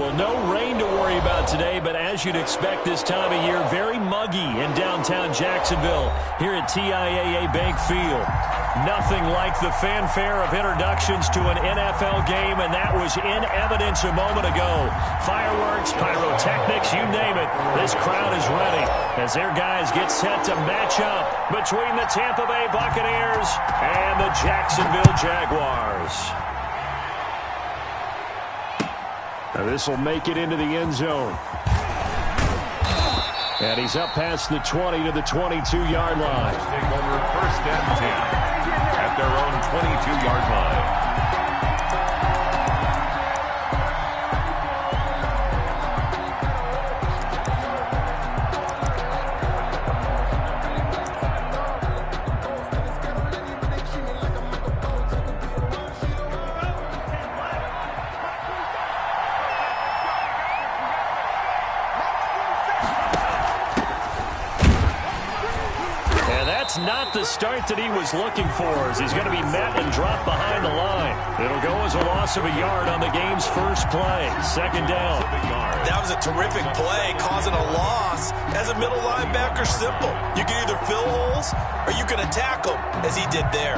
Well, no rain to worry about today, but as you'd expect this time of year, very muggy in downtown Jacksonville here at TIAA Bank Field. Nothing like the fanfare of introductions to an NFL game, and that was in evidence a moment ago. Fireworks, pyrotechnics, you name it. This crowd is ready as their guys get set to match up between the Tampa Bay Buccaneers and the Jacksonville Jaguars. Now this will make it into the end zone. And he's up past the 20 to the 22-yard line. Take over 1st and 10 at their own 22-yard line. Not the start that he was looking for, as he's going to be met and dropped behind the line. It'll go as a loss of a yard on the game's first play. 2nd down. That was a terrific play, causing a loss. As a middle linebacker, simple. You can either fill holes or you can attack them, as he did there.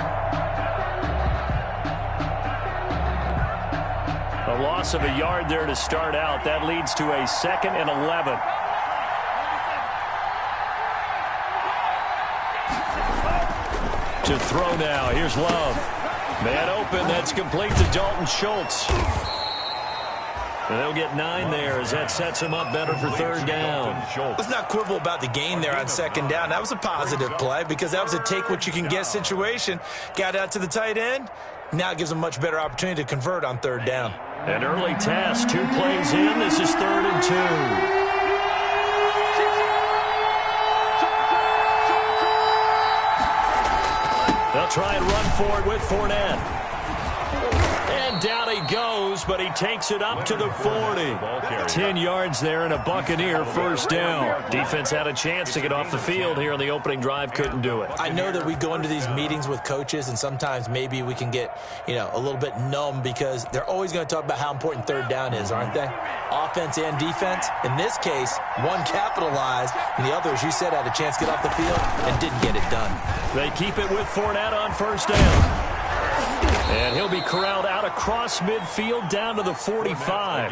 A loss of a yard there to start out. That leads to a 2nd and 11. To throw now. Here's Love. Man open. That's complete to Dalton Schultz. And they'll get 9 there as that sets him up better for 3rd down. Let's not quibble about the gain there on 2nd down. That was a positive play because that was a take-what-you-can-get situation. Got out to the tight end. Now it gives him a much better opportunity to convert on 3rd down. An early task. 2 plays in. This is 3rd and 2. They'll try and run for it with Fournette. And down he goes, but he takes it up to the 40. 10 yards there and a Buccaneer 1st down. Defense had a chance to get off the field here on the opening drive, couldn't do it. I know that we go into these meetings with coaches, and sometimes maybe we can get, a little bit numb because they're always going to talk about how important 3rd down is, aren't they? Offense and defense. In this case, one capitalized, and the other, as you said, had a chance to get off the field and didn't get it done. They keep it with Fournette on 1st down. And he'll be corralled out across midfield down to the 45.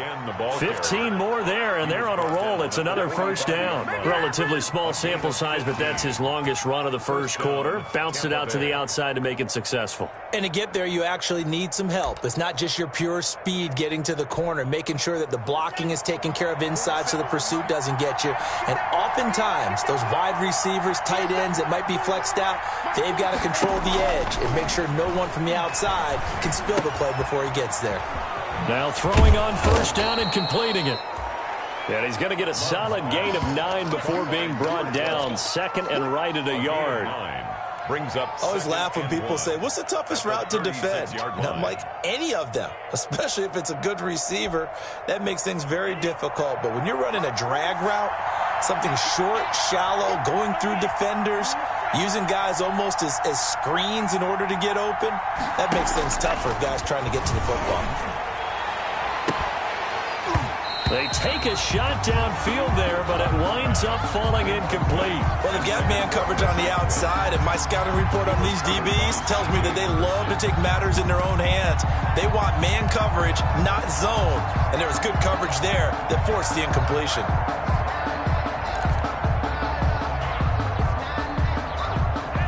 15 more there, and they're on a roll. It's another 1st down. Relatively small sample size, but that's his longest run of the first quarter. Bounced it out to the outside to make it successful. And to get there, you actually need some help. It's not just your pure speed getting to the corner, making sure that the blocking is taken care of inside so the pursuit doesn't get you. And oftentimes, those wide receivers, tight ends that might be flexed out, they've got to control the edge and make sure no one from the outside can spill the play before he gets there. Now throwing on 1st down and completing it. And he's going to get a solid gain of 9 before being brought down. 2nd and right at a yard. Brings up. I always laugh when people say, what's the toughest route to defend? And I'm like, any of them, especially if it's a good receiver. That makes things very difficult. But when you're running a drag route, something short, shallow, going through defenders, using guys almost as screens in order to get open, that makes things tougher, guys trying to get to the football. They take a shot downfield there, but it winds up falling incomplete. Well, they've got man coverage on the outside, and my scouting report on these DBs tells me that they love to take matters in their own hands. They want man coverage, not zone, and there was good coverage there that forced the incompletion.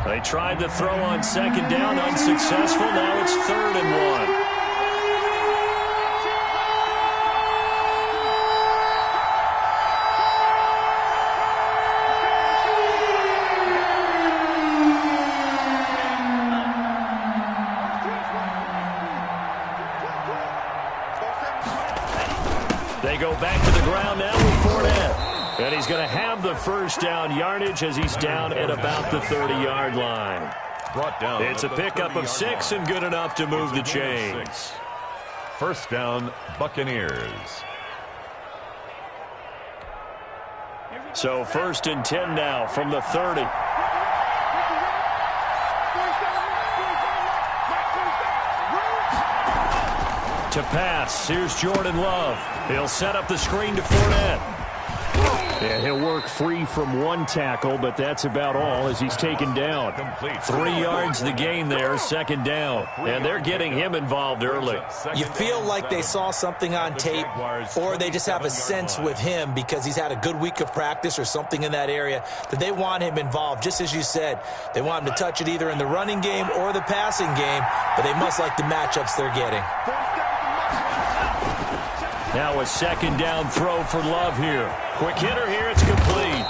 They tried to throw on 2nd down, unsuccessful. Now it's 3rd and 1. They go back to the ground now with Fournette. And he's going to have the 1st down yardage as he's down at about the 30-yard line. Brought down. It's a pickup of 6 and good enough to move the chains. 1st down, Buccaneers. So 1st and 10 now from the 30. To pass. Here's Jordan Love. He'll set up the screen to Fournette. And he'll work free from one tackle, but that's about all as he's taken down. 3 yards the gain there, second down. And they're getting him involved early. You feel like they saw something on tape, or they just have a sense with him because he's had a good week of practice or something in that area that they want him involved. Just as you said, they want him to touch it either in the running game or the passing game, but they must like the matchups they're getting. Now a second down throw for Love here. Quick hitter here, it's complete.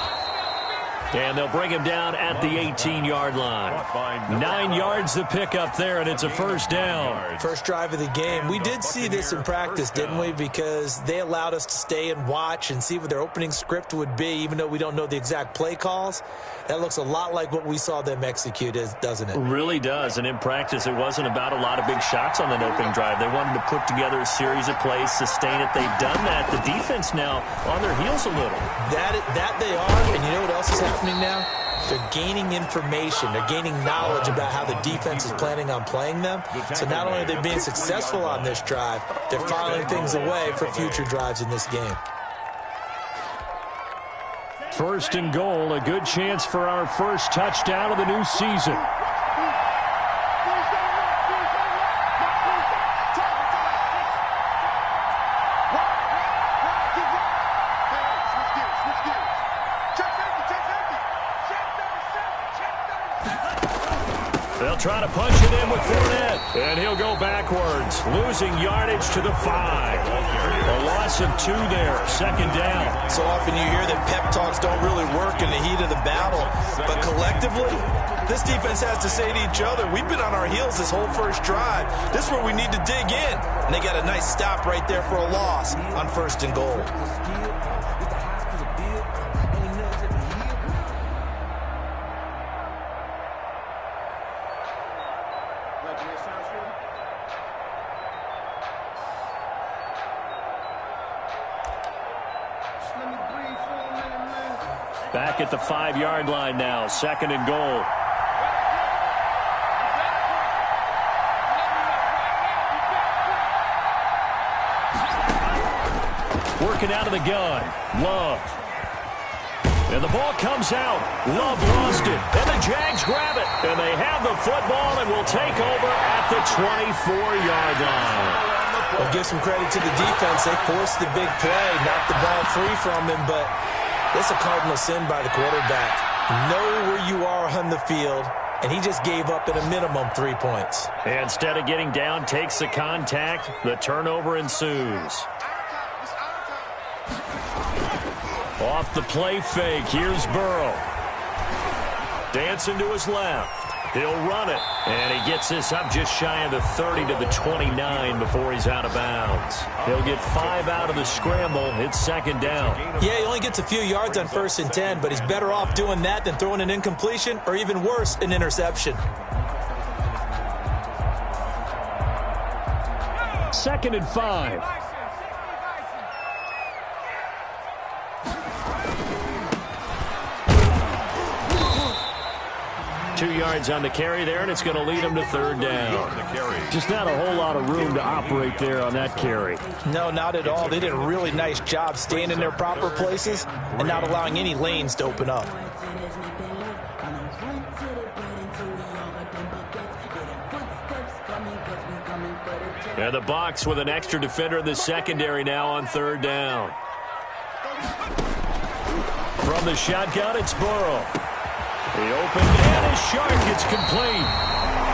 And they'll bring him down at the 18-yard line. 9 yards to pick up there, and it's a first down. First drive of the game. We did see this in practice, didn't we? Because they allowed us to stay and watch and see what their opening script would be, even though we don't know the exact play calls. That looks a lot like what we saw them execute, doesn't it? It really does. And in practice, it wasn't about a lot of big shots on that opening drive. They wanted to put together a series of plays, sustain it. They've done that. The defense now on their heels a little. That they are. And you know what else is happening now? They're gaining information. They're gaining knowledge about how the defense is planning on playing them. So not only are they being successful on this drive, they're filing things away for future drives in this game. First and goal, a good chance for our first touchdown of the new season. They'll try to punch it in with Fournette, and he'll go backwards, losing yardage to the 5. A loss of 2 there, second down. So often you hear that pep talks don't really work in the heat of the battle, but collectively, this defense has to say to each other, we've been on our heels this whole first drive. This is where we need to dig in. And they got a nice stop right there for a loss on first and goal. Back at the 5-yard line now, second and goal. Working out of the gun, Love. And the ball comes out. Love lost it, and the Jags grab it. And they have the football and will take over at the 24-yard line. Well, give some credit to the defense. They forced the big play, knocked the ball free from him, but it's a cardinal sin by the quarterback. Know where you are on the field, and he just gave up at a minimum 3 points. Instead of getting down, takes the contact. The turnover ensues. Off the play fake, here's Burrow. Dancing to his left. He'll run it, and he gets this up just shy of the 30 to the 29 before he's out of bounds. He'll get 5 out of the scramble. It's second down. Yeah, he only gets a few yards on 1st and 10, but he's better off doing that than throwing an incompletion or even worse, an interception. Second and 5. 2 yards on the carry there, and it's going to lead him to third down. Just not a whole lot of room to operate there on that carry. No, not at all. They did a really nice job staying in their proper places and not allowing any lanes to open up. And the Bucs with an extra defender in the secondary now on third down. From the shotgun, it's Burrow. The open man is sharp. It's complete.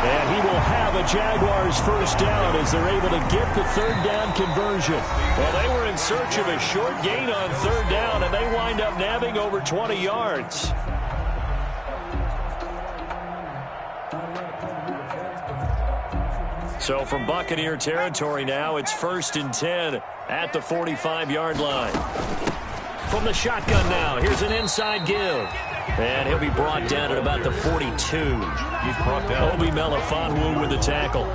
And he will have a Jaguars first down as they're able to get the third down conversion. Well, they were in search of a short gain on third down, and they wind up nabbing over 20 yards. So from Buccaneer territory now, it's 1st and 10 at the 45-yard line. From the shotgun now, here's an inside give. And he'll be brought down at about the 42. He's brought down. Obi Melifonwu with the tackle.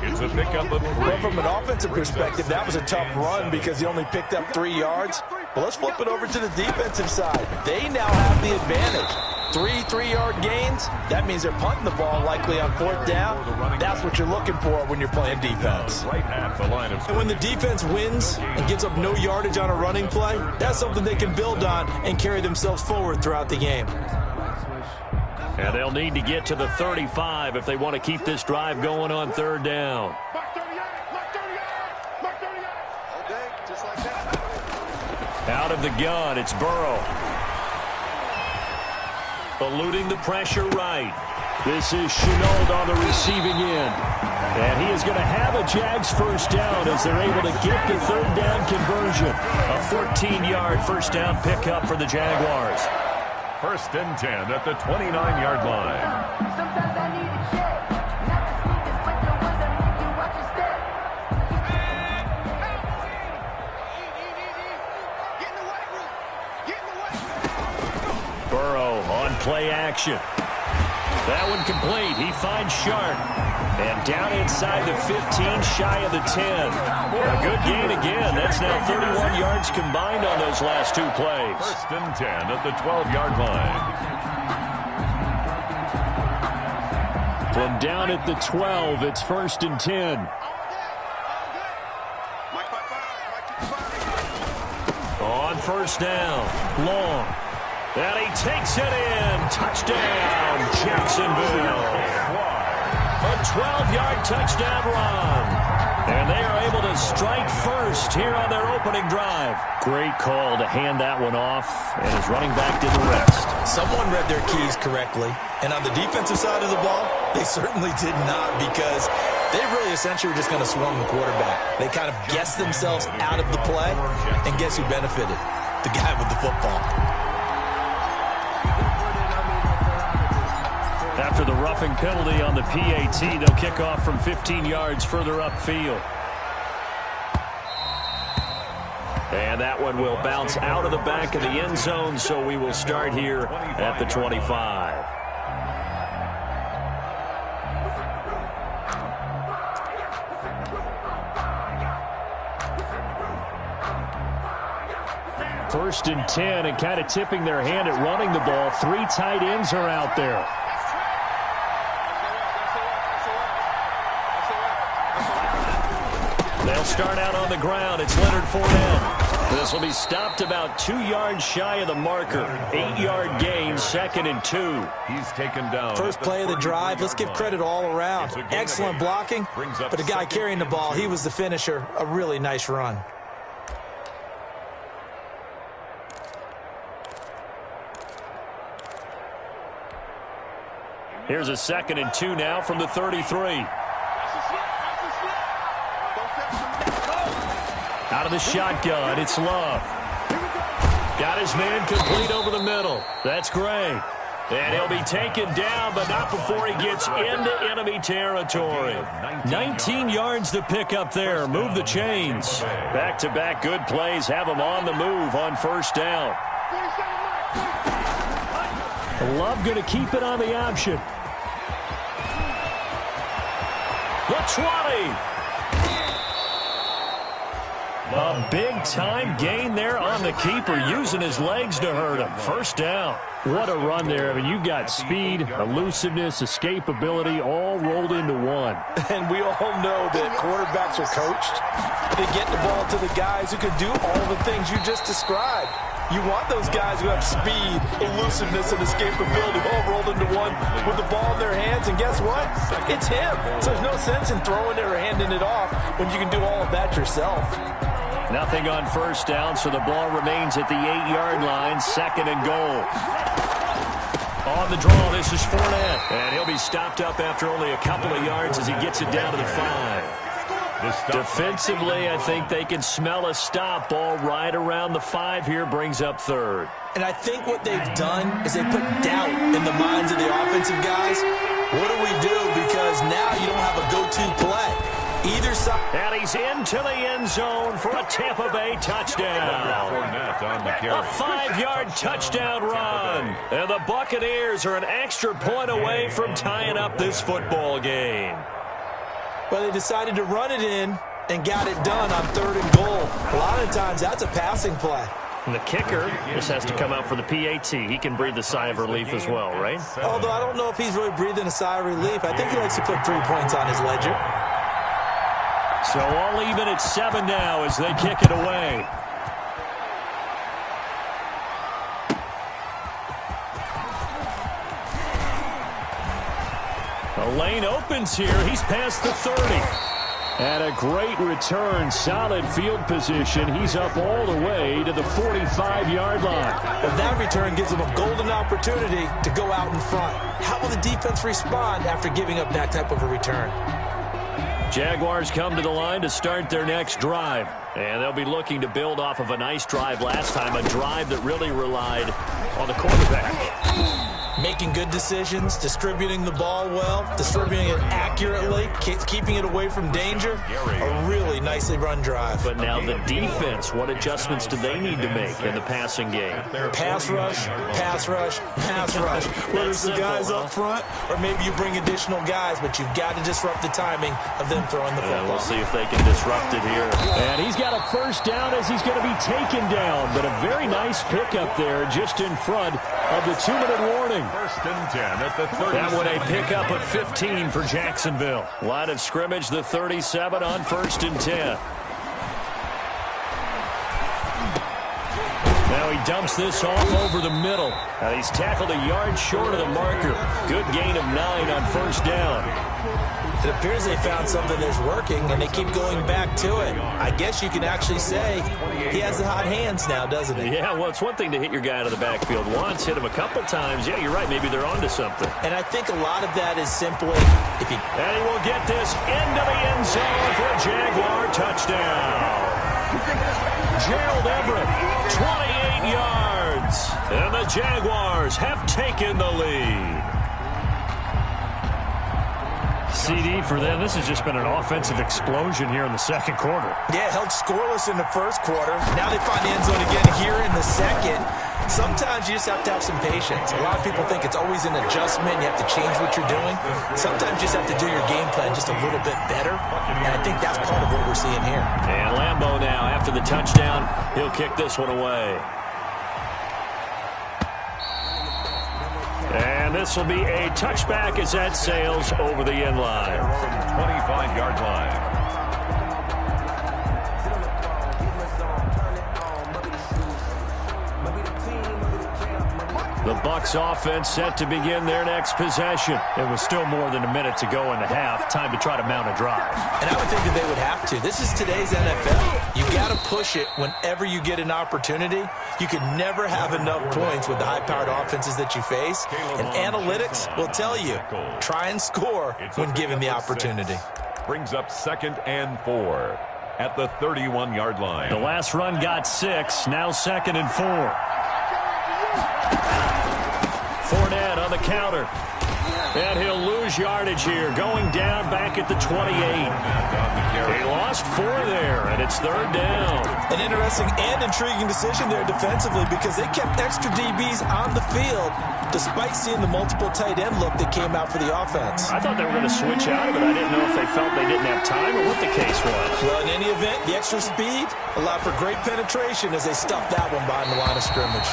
It's a pickup of 3. Well, from an offensive perspective, that was a tough run because he only picked up 3 yards. But let's flip it over to the defensive side. They now have the advantage. 3-3-yard gains, that means they're punting the ball likely on 4th down. That's what you're looking for when you're playing defense. Right at the line of and when the defense wins and gives up no yardage on a running play, that's something they can build on and carry themselves forward throughout the game. And they'll need to get to the 35 if they want to keep this drive going on 3rd down. Out of the gun, it's Burrow. Eluding the pressure right. This is Chenault on the receiving end. And he is going to have a Jags 1st down as they're able to get the 3rd down conversion. A 14-yard 1st down pickup for the Jaguars. 1st and 10 at the 29-yard line. Sometimes I need a check. Not the sneakers, but the ones that make you watch your step. Get in the white room. Get in the white room. Burrow on play action. That one complete. He finds Sharp. And down inside the 15, shy of the 10. A good gain again. That's now 31 yards combined on those last 2 plays. 1st and 10 at the 12-yard line. From down at the 12, it's 1st and 10. On 1st down, long. And he takes it in. Touchdown, Jacksonville. A 12-yard touchdown run. And they are able to strike first here on their opening drive. Great call to hand that one off, and his running back did the rest. Someone read their keys correctly. And on the defensive side of the ball, they certainly did not, because they really essentially were just going to swarm the quarterback. They kind of guessed themselves out of the play, and guess who benefited? The guy with the football. After the roughing penalty on the PAT, they'll kick off from 15 yards further upfield. And that one will bounce out of the back of the end zone, so we will start here at the 25. First and 10, and kind of tipping their hand at running the ball. 3 tight ends are out there. They'll start out on the ground. It's Leonard Fournette. This will be stopped about 2 yards shy of the marker. 8-yard gain, 2nd and 2. He's taken down. First play of the drive. Let's give credit all around. Excellent blocking, but the guy carrying the ball, he was the finisher. A really nice run. Here's a 2nd and 2 now from the 33. Out of the shotgun, it's Love. Got his man complete over the middle. That's Gray. And he'll be taken down, but not before he gets into enemy territory. 19 yards to pick up there. Move the chains. Back-to-back good plays have him on the move on 1st down. Love going to keep it on the option. The 20. A big-time gain there on the keeper, using his legs to hurt him. 1st down. What a run there. I mean, you got speed, elusiveness, escapability, all rolled into one. And we all know that quarterbacks are coached. They get the ball to the guys who can do all the things you just described. You want those guys who have speed, elusiveness, and escapability all rolled into one with the ball in their hands. And guess what? It's him. So there's no sense in throwing it or handing it off when you can do all of that yourself. Nothing on 1st down, so the ball remains at the 8-yard line. 2nd and goal. On the draw, this is Fournette. And he'll be stopped up after only a couple of yards as he gets it down to the 5. Defensively, I think they can smell a stop. Ball right around the 5 here, brings up 3rd. And I think what they've done is they put doubt in the minds of the offensive guys. What do we do? Because now you don't have a go-to play. Either side. And he's into the end zone for a Tampa Bay touchdown. A 5-yard touchdown run. And the Buccaneers are an extra point away from tying up this football game. Well, they decided to run it in and got it done on 3rd and goal. A lot of times, that's a passing play. And the kicker just has to come out for the PAT. He can breathe a sigh of relief as well, right? Although I don't know if he's really breathing a sigh of relief. I think he likes to put 3 points on his ledger. So all even at 7 now as they kick it away. The lane opens here. He's past the 30. And a great return, solid field position. He's up all the way to the 45-yard line. Well, that return gives him a golden opportunity to go out in front. How will the defense respond after giving up that type of a return? Jaguars come to the line to start their next drive. And they'll be looking to build off of a nice drive last time, a drive that really relied on the quarterback. Making good decisions, distributing the ball well, distributing it accurately, keeping it away from danger. A really nicely run drive. But now the defense, what adjustments do they need to make in the passing game? Pass rush, pass rush, pass rush. Whether it's the guys up front or maybe you bring additional guys, but you've got to disrupt the timing of them throwing the football. We'll see if they can disrupt it here. And he's got a first down as he's going to be taken down. But a very nice pickup there just in front of the 2-minute warning. First and 10 at the 30. That one a pickup of 15 for Jacksonville. Line of scrimmage, the 37 on 1st and 10. Now he dumps this off over the middle. He's tackled a yard short of the marker. Good gain of 9 on 1st down. It appears they found something that's working, and they keep going back to it. I guess you can actually say he has the hot hands now, doesn't he? Yeah, well, it's one thing to hit your guy out of the backfield once, hit him a couple times. Yeah, you're right. Maybe they're onto something. And I think a lot of that is simply if he... And he will get this into the end zone for a Jaguar touchdown. Gerald Everett, 28 yards. And the Jaguars have taken the lead. CD for them. This has just been an offensive explosion here in the second quarter. Yeah, held scoreless in the first quarter. Now they find the end zone again here in the second. Sometimes you just have to have some patience. A lot of people think it's always an adjustment. You have to change what you're doing. Sometimes you just have to do your game plan just a little bit better. And I think that's part of what we're seeing here. And Lambeau now, after the touchdown, he'll kick this one away. And this will be a touchback as that sails over the end line. 25-yard line. The Bucs offense set to begin their next possession. It was still more than a minute to go in the half. Time to try to mount a drive. And I would think that they would have to. This is today's NFL. You got to push it whenever you get an opportunity. You can never have enough points with the high-powered offenses that you face. And analytics will tell you, try and score when given the opportunity. Brings up 2nd and 4 at the 31-yard line. The last run got 6. Now 2nd and 4. Fournette on the counter. And he'll lose yardage here. Going down back at the 28. He lost 4 there, and it's 3rd down. An interesting and intriguing decision there defensively because they kept extra DBs on the field despite seeing the multiple tight end look that came out for the offense. I thought they were going to switch out of it. I didn't know if they felt they didn't have time or what the case was. Well, in any event, the extra speed allowed for great penetration as they stuffed that one behind the line of scrimmage.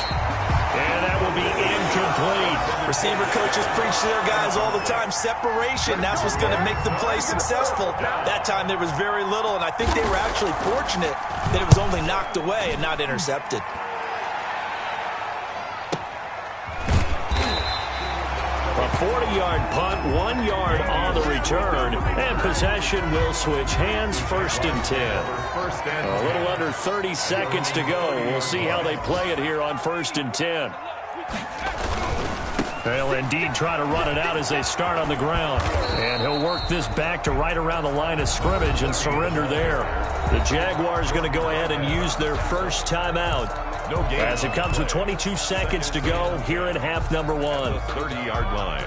And that will be incomplete. Receiver coaches preach to their guys all the time. Separation, that's what's going to make the play successful. That time there was very little, and I think they were actually fortunate that it was only knocked away and not intercepted. A 40-yard punt, 1 yard on the return, and possession will switch hands. 1st and 10. A little under 30 seconds to go. We'll see how they play it here on 1st and 10. They'll indeed try to run it out as they start on the ground. And he'll work this back to right around the line of scrimmage and surrender there. The Jaguars going to go ahead and use their first timeout. No game. As it comes with 22 seconds to go here in half number 1. 30-yard line.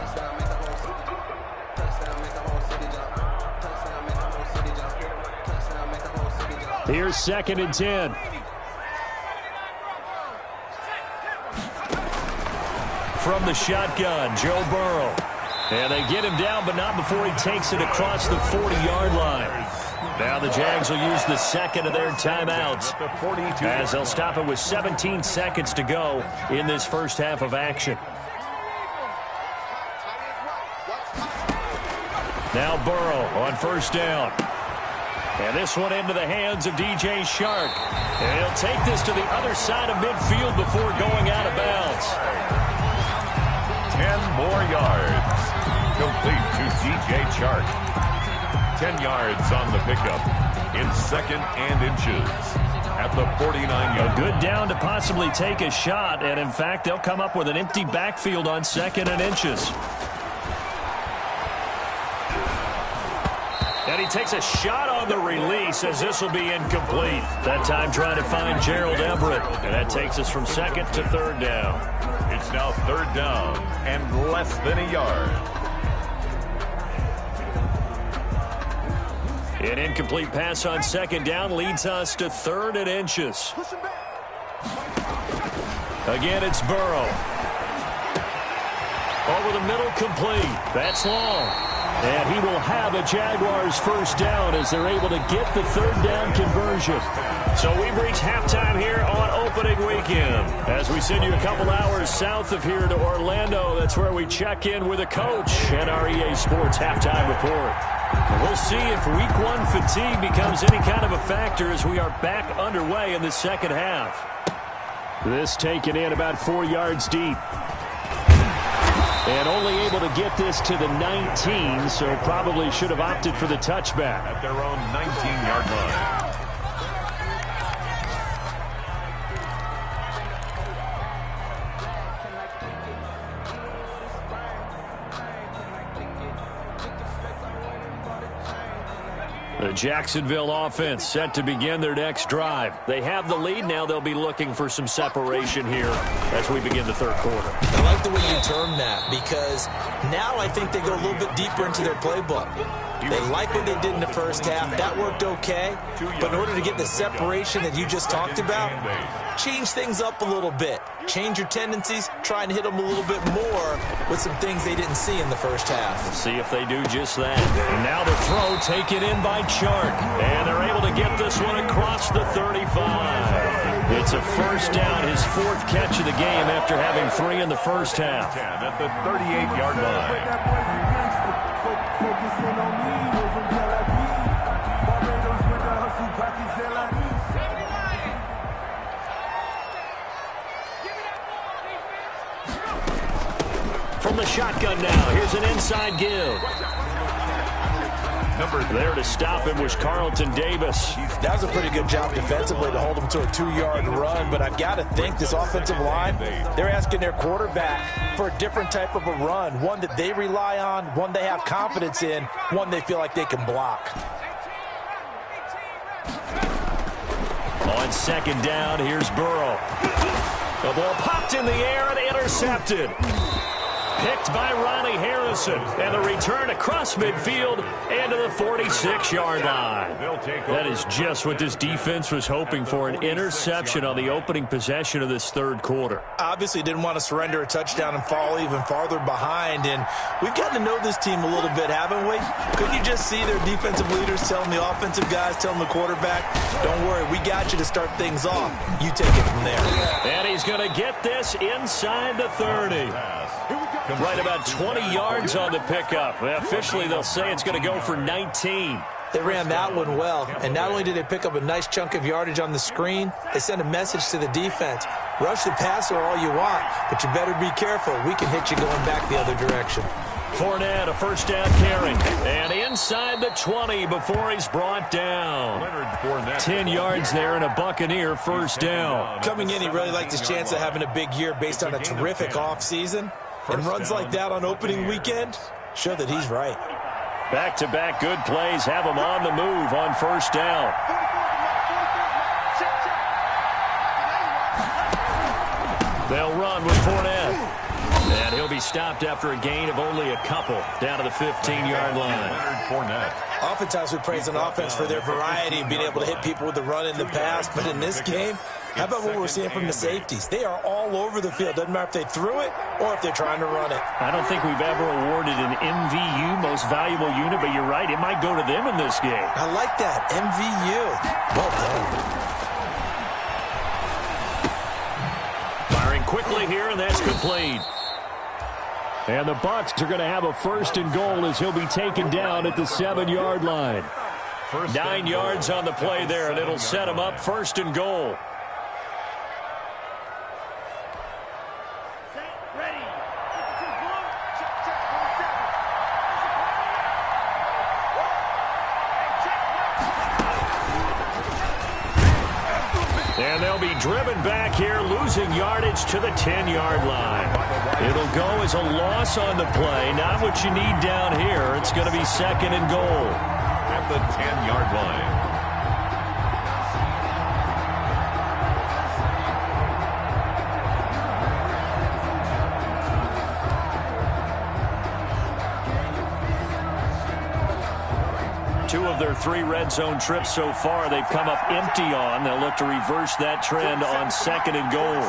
Here's 2nd and 10. From the shotgun, Joe Burrow. And they get him down, but not before he takes it across the 40-yard line. Now the Jags will use the second of their timeouts as they'll stop it with 17 seconds to go in this first half of action. Now Burrow on first down. And this one into the hands of DJ Shark. And he'll take this to the other side of midfield before going out of bounds. 10 more yards. Complete to DJ Shark. 10 yards on the pickup in second and inches at the 49-yard. A good down to possibly take a shot. And, in fact, they'll come up with an empty backfield on second and inches. And he takes a shot on the release as this will be incomplete. That time trying to find Gerald Everett. And that takes us from second to third down. It's now third down and less than a yard. An incomplete pass on second down leads us to third and inches. Again, it's Burrow. Over the middle, complete. That's long. And he will have a Jaguars first down as they're able to get the third down conversion. So we've reached halftime here on opening weekend. As we send you a couple hours south of here to Orlando, that's where we check in with a coach at our EA Sports halftime report. We'll see if week one fatigue becomes any kind of a factor as we are back underway in the second half. This taken in about 4 yards deep. And only able to get this to the 19, so probably should have opted for the touchback. At their own 19-yard line. The Jacksonville offense set to begin their next drive. They have the lead. Now they'll be looking for some separation here as we begin the third quarter. I like the way you term that because now I think they go a little bit deeper into their playbook. They like what they did in the first half. That worked okay. But in order to get the separation that you just talked about, change things up a little bit. Change your tendencies. Try and hit them a little bit more with some things they didn't see in the first half. We'll see if they do just that. And now the throw taken in by Chark. And they're able to get this one across the 35. It's a first down, his fourth catch of the game after having 3 in the first half. At the 38-yard line. From the shotgun now, here's an inside give. There to stop him was Carlton Davis. That was a pretty good job defensively to hold him to a 2-yard run, but I've got to think this offensive line, they're asking their quarterback for a different type of a run, one that they rely on, one they have confidence in, one they feel like they can block. On second down, here's Burrow. The ball popped in the air and intercepted. Picked by Ronnie Harrison. And the return across midfield and to the 46-yard line. That is just what this defense was hoping for, an interception on the opening possession of this third quarter. Obviously didn't want to surrender a touchdown and fall even farther behind. And we've gotten to know this team a little bit, haven't we? Couldn't you just see their defensive leaders telling the offensive guys, telling the quarterback, don't worry, we got you to start things off. You take it from there. And he's going to get this inside the 30. Right about 20 yards on the pickup. Officially, they'll say it's going to go for 19. They ran that one well, and not only did they pick up a nice chunk of yardage on the screen, they sent a message to the defense. Rush the passer all you want, but you better be careful. We can hit you going back the other direction. Fournette, a first down carry. And inside the 20 before he's brought down. 10 yards there and a Buccaneer first down. Coming in, he really liked his chance of having a big year based on a terrific offseason. And runs like that on opening weekend show that he's right. Back-to-back good plays have him on the move on first down. They'll run with Fournette. And he'll be stopped after a gain of only a couple down to the 15-yard line. Oftentimes we praise an offense for their variety of being able to hit people with the run in the pass, but in this game, How about what we're seeing from the safeties? They are all over the field. Doesn't matter if they threw it or if they're trying to run it. I don't think we've ever awarded an MVU, most valuable unit, but you're right. It might go to them in this game. I like that. MVU. Well done. Firing quickly here, and that's complete. And the Bucs are going to have a 1st and goal as he'll be taken down at the 7-yard line. 9 yards on the play there, and it'll set him up 1st and goal. And they'll be driven back here, losing yardage to the 10-yard line. It'll go as a loss on the play. Not what you need down here. It's going to be 2nd and goal. At the 10-yard line. Two of their 3 red zone trips so far, they've come up empty on. They'll look to reverse that trend on 2nd and goal.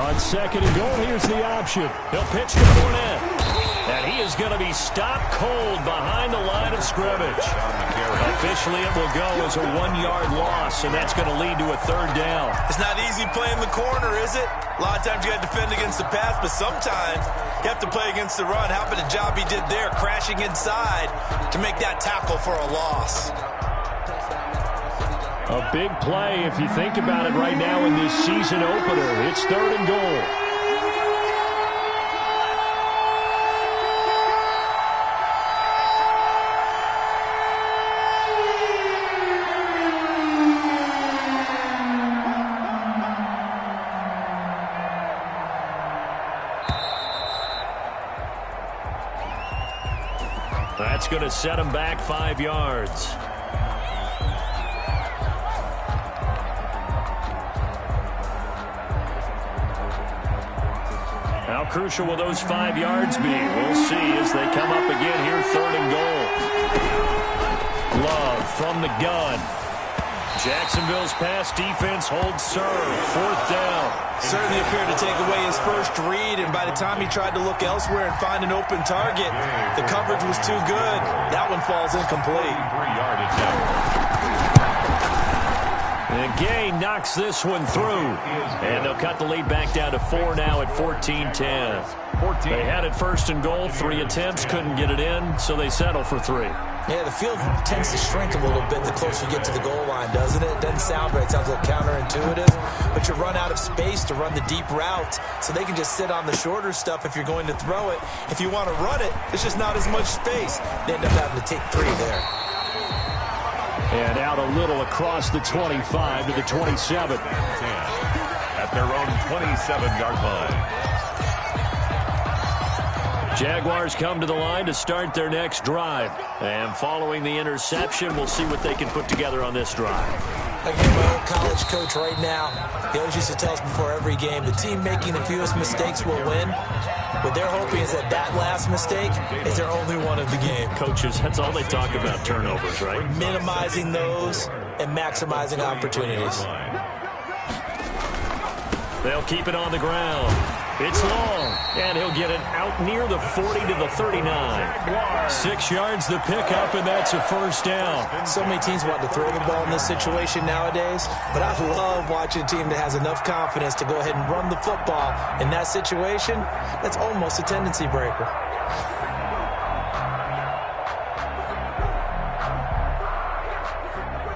On 2nd and goal, here's the option. He'll pitch to Fournette. And he is going to be stopped cold behind the line of scrimmage. Officially, it will go as a 1-yard loss, and that's going to lead to a 3rd down. It's not easy playing the corner, is it? A lot of times you got to defend against the pass, but sometimes you have to play against the run. How about the job he did there, crashing inside to make that tackle for a loss? A big play if you think about it right now in this season opener. It's 3rd and goal. That's going to set him back 5 yards. How crucial will those 5 yards be? We'll see as they come up again here, 3rd and goal. Love from the gun. Jacksonville's pass defense holds serve. 4th down. Certainly appeared to take away his first read, and by the time he tried to look elsewhere and find an open target, the coverage was too good. That one falls incomplete. 3-yard attempt. And Gay knocks this one through. And they'll cut the lead back down to 4 now at 14-10. They had it 1st and goal, 3 attempts, couldn't get it in, so they settle for 3. Yeah, the field tends to shrink a little bit the closer you get to the goal line, doesn't it? It doesn't sound right. It sounds a little counterintuitive. But you run out of space to run the deep route, so they can just sit on the shorter stuff if you're going to throw it. If you want to run it, there's just not as much space. They end up having to take 3 there. And out a little across the 25 to the 27. 10 at their own 27-yard line. Jaguars come to the line to start their next drive. And following the interception, we'll see what they can put together on this drive. I get my old college coach right now. He always used to tell us before every game, the team making the fewest mistakes will win. What they're hoping is that last mistake is their only one of the game. Coaches, that's all they talk about, turnovers, right? Minimizing those and maximizing opportunities. They'll keep it on the ground. It's long, and he'll get it out near the 40 to the 39. 6 yards the pickup, and that's a 1st down. So many teams want to throw the ball in this situation nowadays, but I love watching a team that has enough confidence to go ahead and run the football. In that situation, that's almost a tendency breaker.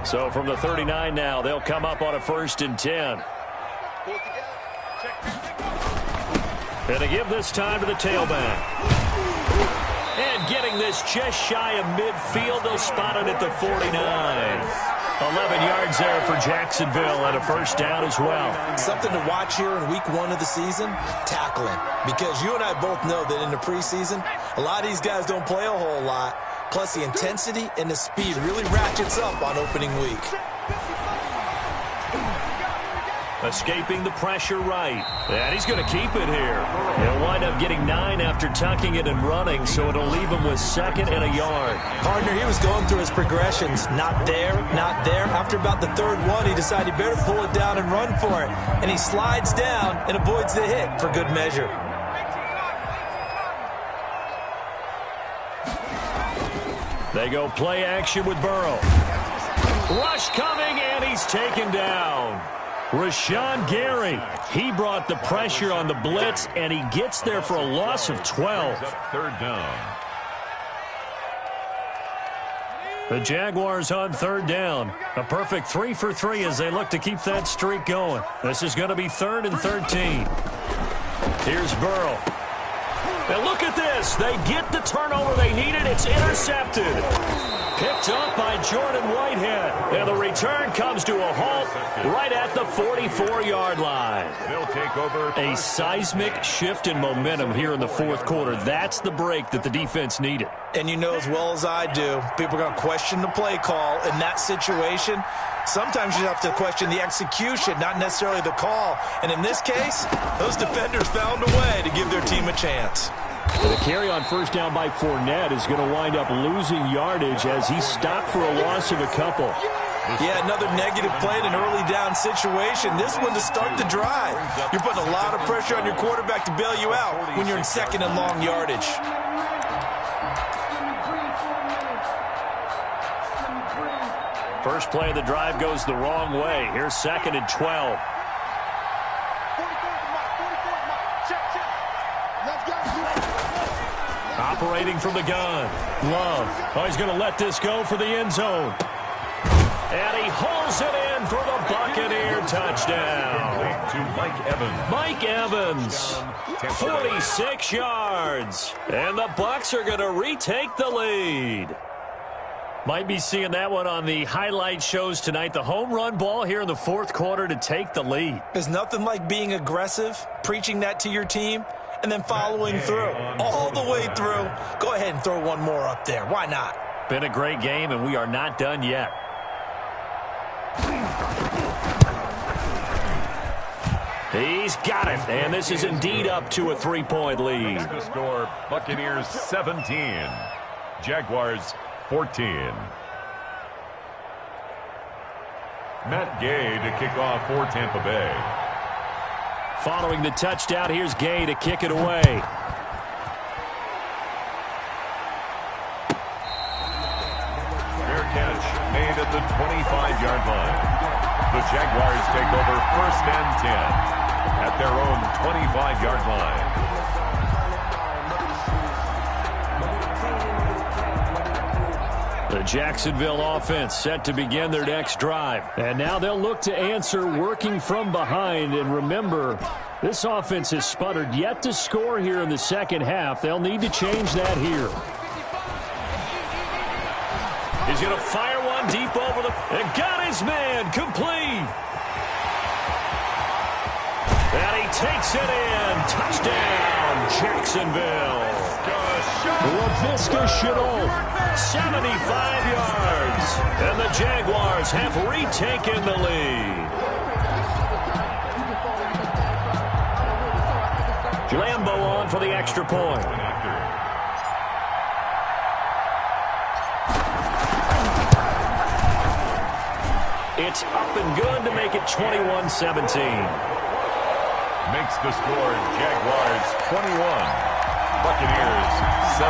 So from the 39 now, they'll come up on a 1st and 10. And to give this time to the tailback. And getting this just shy of midfield, they'll spot it at the 49. 11 yards there for Jacksonville and a 1st down as well. Something to watch here in week 1 of the season, tackling. Because you and I both know that in the preseason, a lot of these guys don't play a whole lot. Plus the intensity and the speed really ratchets up on opening week. Escaping the pressure right. And he's going to keep it here. He'll wind up getting 9 after tucking it and running, so it'll leave him with 2nd and a yard. Partner, he was going through his progressions. Not there, not there. After about the 3rd one, he decided he better pull it down and run for it. And he slides down and avoids the hit for good measure. They go play action with Burrow. Rush coming, and he's taken down. Rashawn Gary, he brought the pressure on the blitz, and he gets there for a loss of 12. 3rd down. The Jaguars on 3rd down. A perfect 3 for 3 as they look to keep that streak going. This is going to be 3rd and 13. Here's Burrow. And look at this. They get the turnover they needed. It's intercepted. Picked up by Jordan Whitehead. And the return comes to a halt right at the 44-yard line. They'll take over. A seismic shift in momentum here in the 4th quarter. That's the break that the defense needed. And you know as well as I do, people are going to question the play call in that situation. Sometimes you have to question the execution, not necessarily the call. And in this case, those defenders found a way to give their team a chance. And a carry on 1st down by Fournette is going to wind up losing yardage as he stopped for a loss of a couple. Yeah, another negative play in an early down situation. This one to start the drive. You're putting a lot of pressure on your quarterback to bail you out when you're in 2nd and long yardage. First play of the drive goes the wrong way. Here's 2nd and 12. Operating from the gun. Love. Oh, he's going to let this go for the end zone. And he holds it in for the Buccaneer touchdown. To Mike Evans. Mike Evans, 46 yards. And the Bucs are going to retake the lead. Might be seeing that one on the highlight shows tonight. The home run ball here in the 4th quarter to take the lead. There's nothing like being aggressive, preaching that to your team, and then following through, all the way through. Go ahead and throw one more up there. Why not? Been a great game, and we are not done yet. He's got it, and this is indeed up to a 3-point lead. The score, Buccaneers 17, Jaguars 14. Matt Gay to kick off for Tampa Bay. Following the touchdown, here's Gay to kick it away. Fair catch made at the 25-yard line. The Jaguars take over 1st and 10 at their own 25-yard line. The Jacksonville offense set to begin their next drive. And now they'll look to answer working from behind. And remember, this offense has sputtered yet to score here in the 2nd half. They'll need to change that here. He's going to fire one deep over the... And got his man complete. And he takes it in. Touchdown, Jacksonville. LaVisca Chenault, 75 yards. And the Jaguars have retaken the lead. Lambo on for the extra point. It's up and good to make it 21-17. Makes the score Jaguars 21. Buccaneers 17.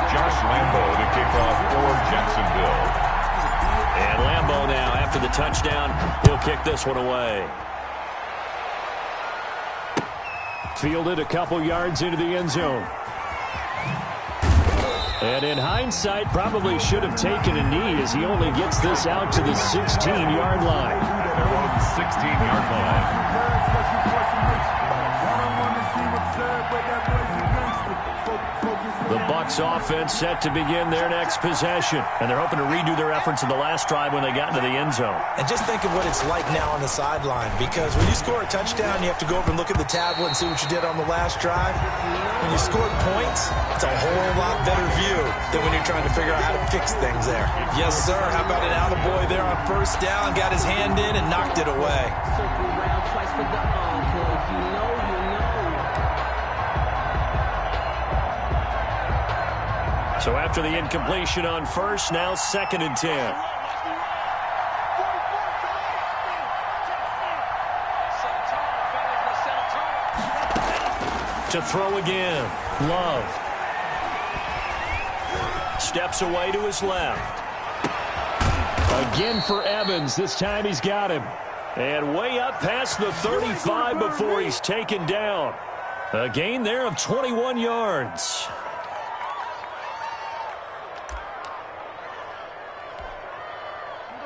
Josh Lambo to kick off for Jacksonville. And Lambo now, after the touchdown, he'll kick this one away. Fielded a couple yards into the end zone. And in hindsight, probably should have taken a knee as he only gets this out to the 16-yard line. Their own 16-yard line. The Bucs offense set to begin their next possession. And they're hoping to redo their efforts in the last drive when they got into the end zone. And just think of what it's like now on the sideline, because when you score a touchdown, you have to go over and look at the tablet and see what you did on the last drive. When you scored points, it's a whole lot better view than when you're trying to figure out how to fix things there. Yes, sir. How about an attaboy there on first down? Got his hand in and knocked it away. Circle around twice for the encore. You know. So after the incompletion on first, now 2nd and 10. To throw again. Love. Steps away to his left. Again for Evans. This time he's got him. And way up past the 35 before he's taken down. A gain there of 21 yards.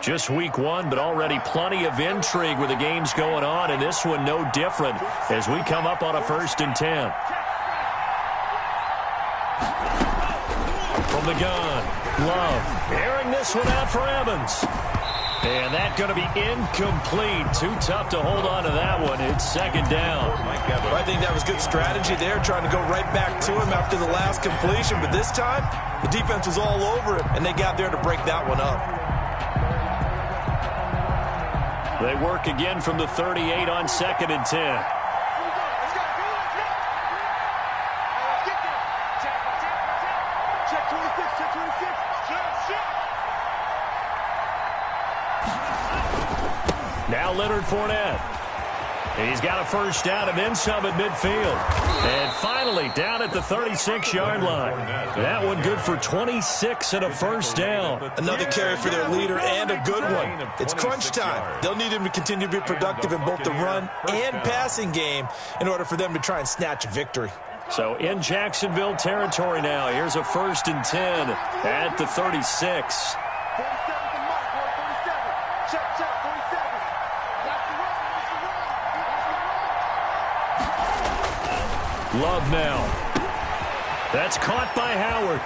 Just week 1, but already plenty of intrigue with the games going on, and this one no different as we come up on a 1st and 10. From the gun, Love airing this one out for Evans. And that's going to be incomplete. Too tough to hold on to that one. It's 2nd down. Well, I think that was good strategy there, trying to go right back to him after the last completion. But this time, the defense was all over him, and they got there to break that one up. They work again from the 38 on 2nd and 10. Now Leonard Fournette. He's got a first down and then some at midfield. And finally down at the 36-yard line. That one good for 26 and a first down. Another carry for their leader and a good one. It's crunch time. They'll need him to continue to be productive in both the run and passing game in order for them to try and snatch a victory. So in Jacksonville territory now. Here's a 1st and 10 at the 36. Love now. That's caught by Howard.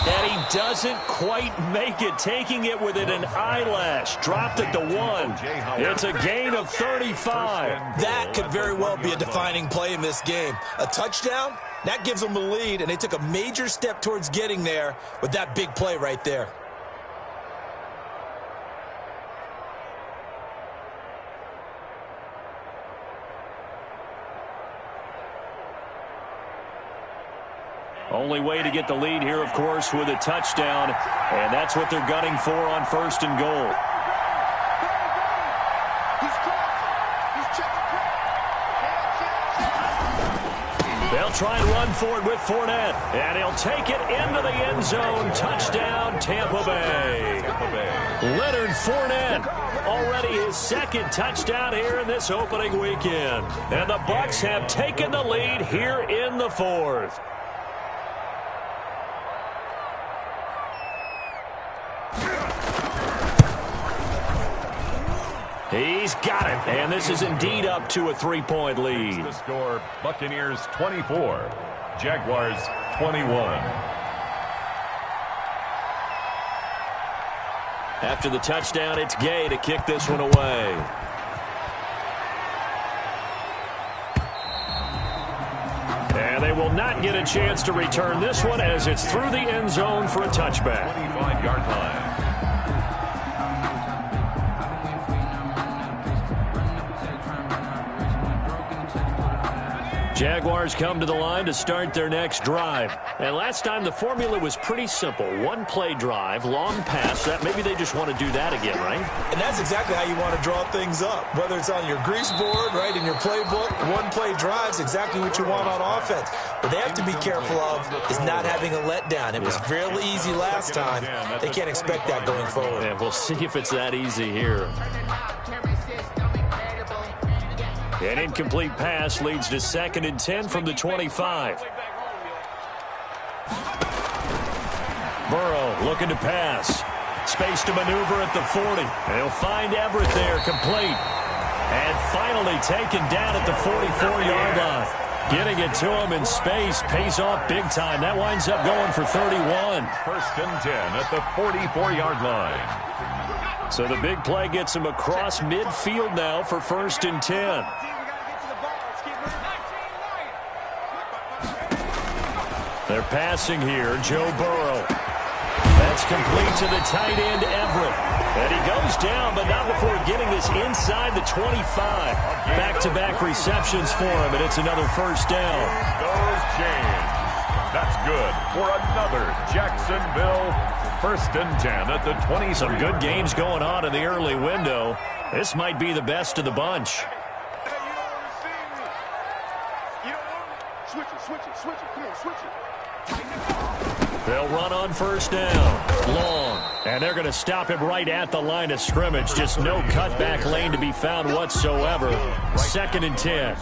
And he doesn't quite make it, taking it within an eyelash. Dropped it to 1. It's a gain of 35. That could very well be a defining play in this game. A touchdown, that gives them the lead, and they took a major step towards getting there with that big play right there. Only way to get the lead here, of course, with a touchdown, and that's what they're gunning for on 1st and goal. They'll try and run for it with Fournette, and he'll take it into the end zone. Touchdown, Tampa Bay. Leonard Fournette, already his 2nd touchdown here in this opening weekend. And the Bucs have taken the lead here in the 4th. He's got it, and this is indeed up to a 3-point lead. The score, Buccaneers 24, Jaguars 21. After the touchdown, it's Gay to kick this one away. And they will not get a chance to return this one as it's through the end zone for a touchback. 25-yard line. Jaguars come to the line to start their next drive. And last time the formula was pretty simple. 1-play drive, long pass. That maybe they just want to do that again, right? And that's exactly how you want to draw things up. Whether it's on your grease board, right, in your playbook, 1-play drive's exactly what you want on offense. What they have to be careful of is not having a letdown. It was fairly easy last time. They can't expect that going forward. And we'll see if it's that easy here. An incomplete pass leads to 2nd and 10 from the 25. Burrow looking to pass. Space to maneuver at the 40. And he'll find Everett there, complete. And finally taken down at the 44-yard line. Getting it to him in space pays off big time. That winds up going for 31. First and 10 at the 44-yard line. So the big play gets him across midfield now for first and 10. They're passing here. Joe Burrow. That's complete to the tight end, Everett. And he goes down, but not before getting this inside the 25. Back-to-back receptions for him, and it's another first down. Those change. That's good for another Jacksonville first and 10 at the 20. Some good games going on in the early window. This might be the best of the bunch. They'll run on first down. Long. And they're going to stop him right at the line of scrimmage. Just no cutback lane to be found whatsoever. Second and 10.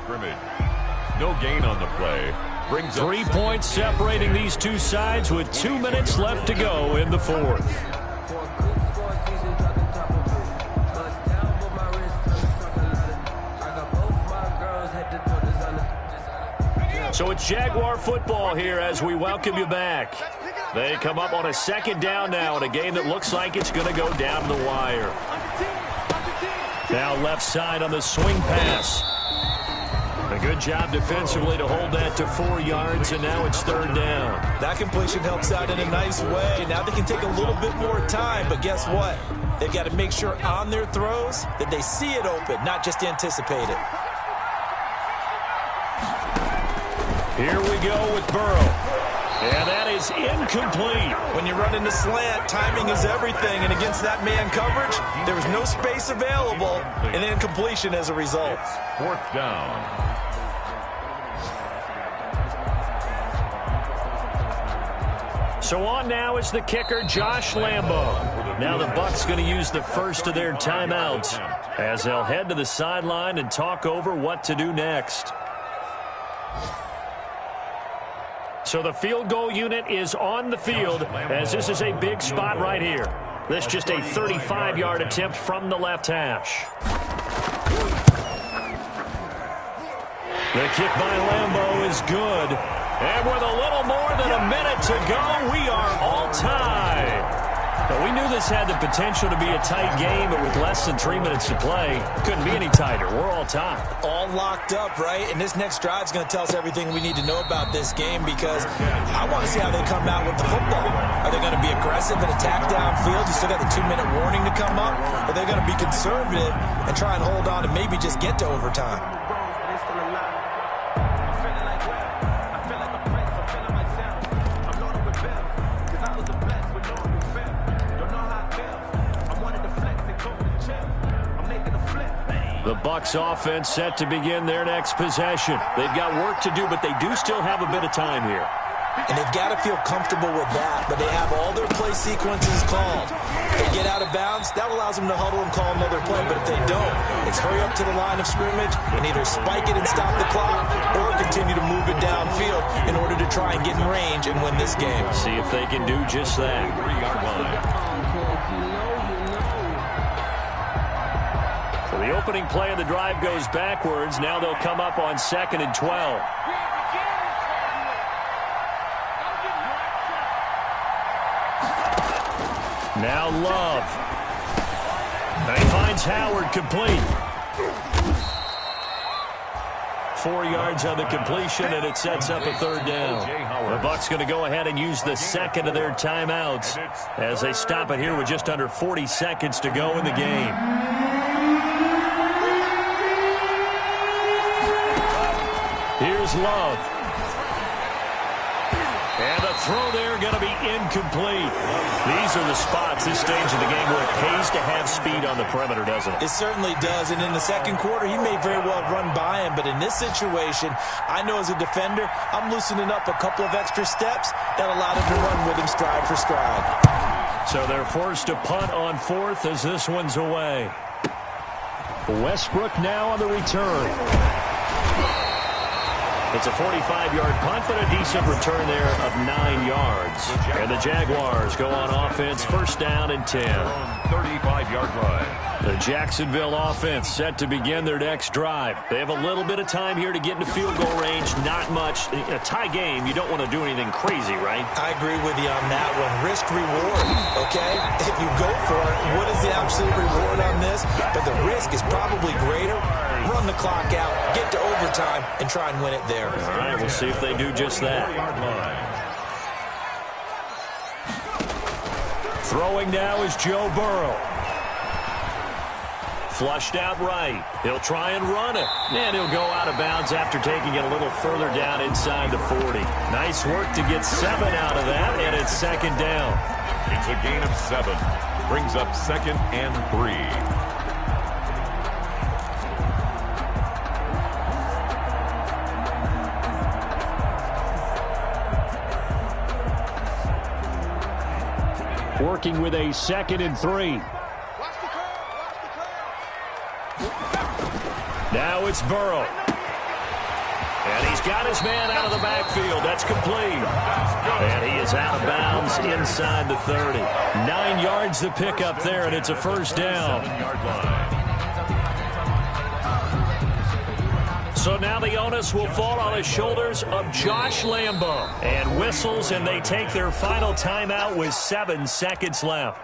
No gain on the play. Brings 3 points separating these two sides with 2 minutes left to go in the fourth. So it's Jaguar football here as we welcome you back. They come up on a second down now in a game that looks like it's going to go down to the wire. Now left side on the swing pass. A good job defensively to hold that to 4 yards, and now it's third down. That completion helps out in a nice way. Now they can take a little bit more time, but guess what? They've got to make sure on their throws that they see it open, not just anticipate it. Here we go with Burrow. And that is incomplete. When you're running the slant, timing is everything. And against that man coverage, there was no space available, and incompletion as a result. Fourth down. So on now is the kicker, Josh Lambo. Now the Bucs going to use the first of their timeouts as they'll head to the sideline and talk over what to do next. So the field goal unit is on the field as this is a big spot right here. This just a 35-yard attempt from the left hash. The kick by Lambo is good. And with a little more than a minute to go, we are all tied. But we knew this had the potential to be a tight game, but with less than 3 minutes to play, couldn't be any tighter. We're all tied. All locked up, right? And this next drive is going to tell us everything we need to know about this game because I want to see how they come out with the football. Are they going to be aggressive and attack downfield? You still got the 2-minute warning to come up? Or are they going to be conservative and try and hold on and maybe just get to overtime? The Bucs offense set to begin their next possession. They've got work to do, but they do still have a bit of time here. And they've got to feel comfortable with that, but they have all their play sequences called. If they get out of bounds, that allows them to huddle and call another play, but if they don't, it's hurry up to the line of scrimmage and either spike it and stop the clock or continue to move it downfield in order to try and get in range and win this game. See if they can do just that. 3-yard line. So the opening play of the drive goes backwards. Now they'll come up on 2nd and 12. Now Love. And he finds Howard complete. 4 yards on the completion, and it sets up a third down. The Bucs going to go ahead and use the second of their timeouts as they stop it here with just under 40 seconds to go in the game. Here's Love. And the throw there going to be incomplete. These are the spots, this stage of the game, where it pays to have speed on the perimeter, doesn't it? It certainly does. And in the second quarter, he may very well have run by him. But in this situation, I know as a defender, I'm loosening up a couple of extra steps that allowed him to run with him stride for stride. So they're forced to punt on fourth as this one's away. Westbrook now on the return. It's a 45-yard punt, but a decent return there of 9 yards. And the Jaguars go on offense, first down and 10. 35-yard line. The Jacksonville offense set to begin their next drive. They have a little bit of time here to get into field goal range. Not much. In a tie game, you don't want to do anything crazy, right? I agree with you on that one. Risk reward, okay? If you go for it, what is the absolute reward on this? But the risk is probably greater. Run the clock out, get to overtime, and try and win it there. All right, we'll see if they do just that. Throwing now is Joe Burrow. Flushed out right. He'll try and run it. And he'll go out of bounds after taking it a little further down inside the 40. Nice work to get 7 out of that, and it's second down. It's a gain of 7. Brings up 2nd and 3. Working with a 2nd and 3. Now it's Burrow. And he's got his man out of the backfield. That's complete. And he is out of bounds inside the 30. 9 yards to pick up there, and it's a first down. So now the onus will fall on the shoulders of Josh Lambo. And whistles, and they take their final timeout with 7 seconds left.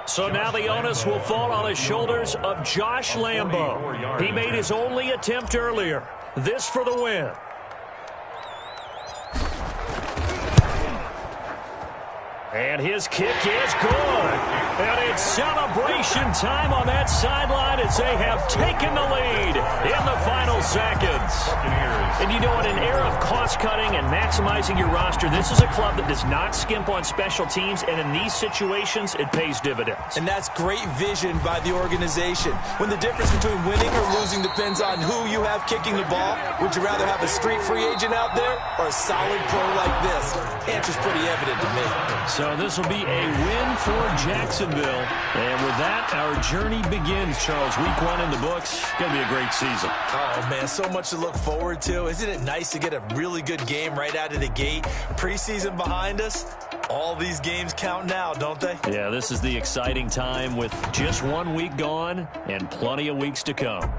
So now the onus will fall on the shoulders of Josh Lambo. He made his only attempt earlier. This for the win. And his kick is good. And it's celebration time on that sideline as they have taken the lead in the final seconds. And you know, in an era of cost-cutting and maximizing your roster, this is a club that does not skimp on special teams, and in these situations, it pays dividends. And that's great vision by the organization. When the difference between winning or losing depends on who you have kicking the ball, would you rather have a street free agent out there or a solid pro like this? Answer's pretty evident to me. So this will be a win for Jacksonville. And with that, our journey begins, Charles. Week 1 in the books. Going to be a great season. Oh, man, so much to look forward to. Isn't it nice to get a really good game right out of the gate? Preseason behind us. All these games count now, don't they? Yeah, this is the exciting time with just 1 week gone and plenty of weeks to come.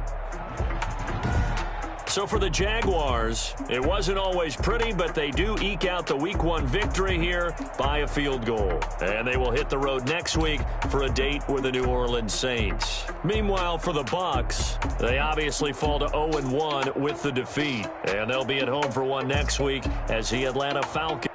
So for the Jaguars, it wasn't always pretty, but they do eke out the Week 1 victory here by a field goal. And they will hit the road next week for a date with the New Orleans Saints. Meanwhile, for the Bucs, they obviously fall to 0-1 with the defeat. And they'll be at home for one next week as the Atlanta Falcons